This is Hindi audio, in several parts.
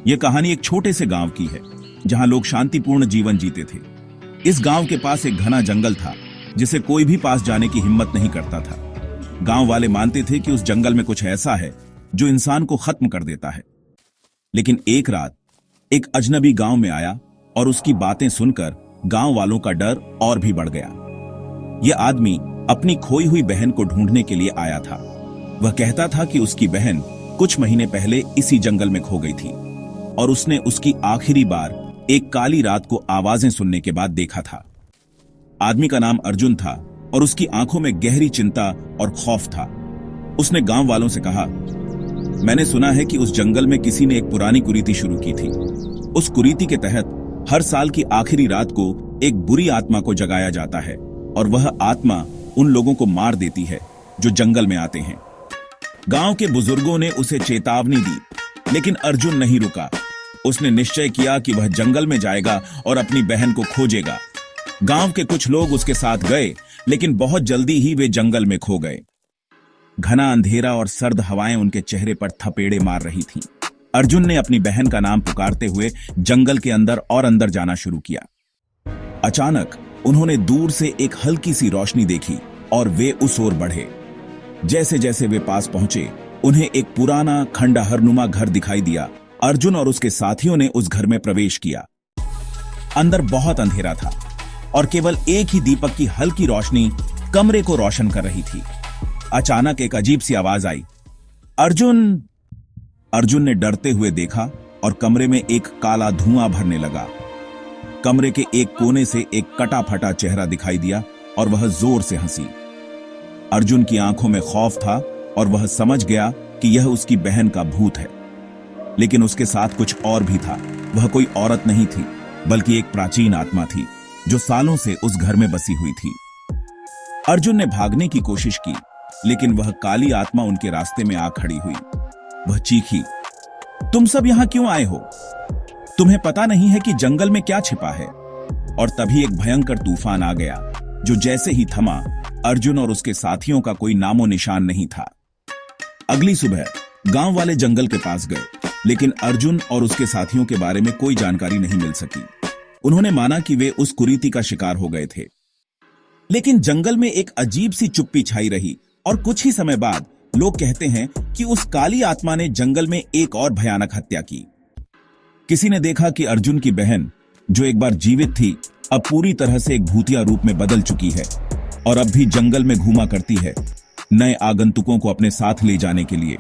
यह कहानी एक छोटे से गांव की है जहां लोग शांतिपूर्ण जीवन जीते थे। इस गांव के पास एक घना जंगल था जिसे कोई भी पास जाने की हिम्मत नहीं करता था। गांव वाले मानते थे कि उस जंगल में कुछ ऐसा है जो इंसान को खत्म कर देता है। लेकिन एक रात एक अजनबी गांव में आया और उसकी बातें सुनकर गांव वालों का डर और भी बढ़ गया। यह आदमी अपनी खोई हुई बहन को ढूंढने के लिए आया था। वह कहता था कि उसकी बहन कुछ महीने पहले इसी जंगल में खो गई थी और उसने उसकी आखिरी बार एक काली रात को आवाजें सुनने के बाद देखा था। आदमी का नाम अर्जुन था और उसकी आंखों में गहरी चिंता और खौफ था। उसने गांव वालों से कहा, मैंने सुना है कि उस जंगल में किसी ने एक पुरानी कुरीति शुरू की थी। उस कुरीति के तहत हर साल की आखिरी रात को एक बुरी आत्मा को जगाया जाता है और वह आत्मा उन लोगों को मार देती है जो जंगल में आते हैं। गांव के बुजुर्गों ने उसे चेतावनी दी, लेकिन अर्जुन नहीं रुका। उसने निश्चय किया कि वह जंगल में जाएगा और अपनी बहन को खोजेगा। गांव के कुछ लोग उसके साथ गए, लेकिन बहुत जल्दी ही वे जंगल में खो गए। घना अंधेरा और सर्द हवाएं उनके चेहरे पर थपेड़े मार रही थीं। अर्जुन ने अपनी बहन का नाम पुकारते हुए जंगल के अंदर और अंदर जाना शुरू किया। अचानक उन्होंने दूर से एक हल्की सी रोशनी देखी और वे उस ओर बढ़े। जैसे जैसे वे पास पहुंचे, उन्हें एक पुराना खंडहरनुमा घर दिखाई दिया। अर्जुन और उसके साथियों ने उस घर में प्रवेश किया। अंदर बहुत अंधेरा था और केवल एक ही दीपक की हल्की रोशनी कमरे को रोशन कर रही थी। अचानक एक अजीब सी आवाज आई, अर्जुन! अर्जुन ने डरते हुए देखा और कमरे में एक काला धुआं भरने लगा। कमरे के एक कोने से एक कटा फटा चेहरा दिखाई दिया और वह जोर से हंसी। अर्जुन की आंखों में खौफ था और वह समझ गया कि यह उसकी बहन का भूत है। लेकिन उसके साथ कुछ और भी था। वह कोई औरत नहीं थी, बल्कि एक प्राचीन आत्मा थी जो सालों से उस घर में बसी हुई थी। अर्जुन ने भागने की कोशिश की, लेकिन वह काली आत्मा उनके रास्ते में आ खड़ी हुई। वह चीखी, तुम सब यहां क्यों आए हो? तुम्हें पता नहीं है कि जंगल में क्या छिपा है? और तभी एक भयंकर तूफान आ गया जो जैसे ही थमा, अर्जुन और उसके साथियों का कोई नामो निशान नहीं था। अगली सुबह गांव वाले जंगल के पास गए, लेकिन अर्जुन और उसके साथियों के बारे में कोई जानकारी नहीं मिल सकी। उन्होंने माना कि वे उस कुरीति का शिकार हो गए थे। लेकिन जंगल में एक अजीब सी चुप्पी छाई रही और कुछ ही समय बाद लोग कहते हैं कि उस काली आत्मा ने जंगल में एक और भयानक हत्या की। किसी ने देखा कि अर्जुन की बहन, जो एक बार जीवित थी, अब पूरी तरह से एक भूतिया रूप में बदल चुकी है और अब भी जंगल में घूमा करती है, नए आगंतुकों को अपने साथ ले जाने के लिए।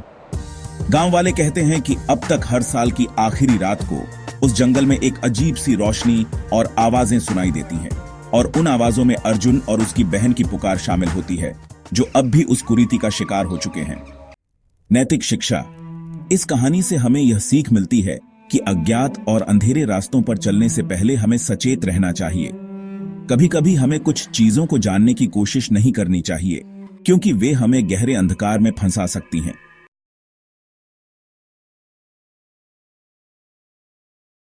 गांव वाले कहते हैं कि अब तक हर साल की आखिरी रात को उस जंगल में एक अजीब सी रोशनी और आवाजें सुनाई देती हैं और उन आवाजों में अर्जुन और उसकी बहन की पुकार शामिल होती है, जो अब भी उस कुरीति का शिकार हो चुके हैं। नैतिक शिक्षा। इस कहानी से हमें यह सीख मिलती है कि अज्ञात और अंधेरे रास्तों पर चलने से पहले हमें सचेत रहना चाहिए। कभी कभी हमें कुछ चीजों को जानने की कोशिश नहीं करनी चाहिए, क्योंकि वे हमें गहरे अंधकार में फंसा सकती हैं।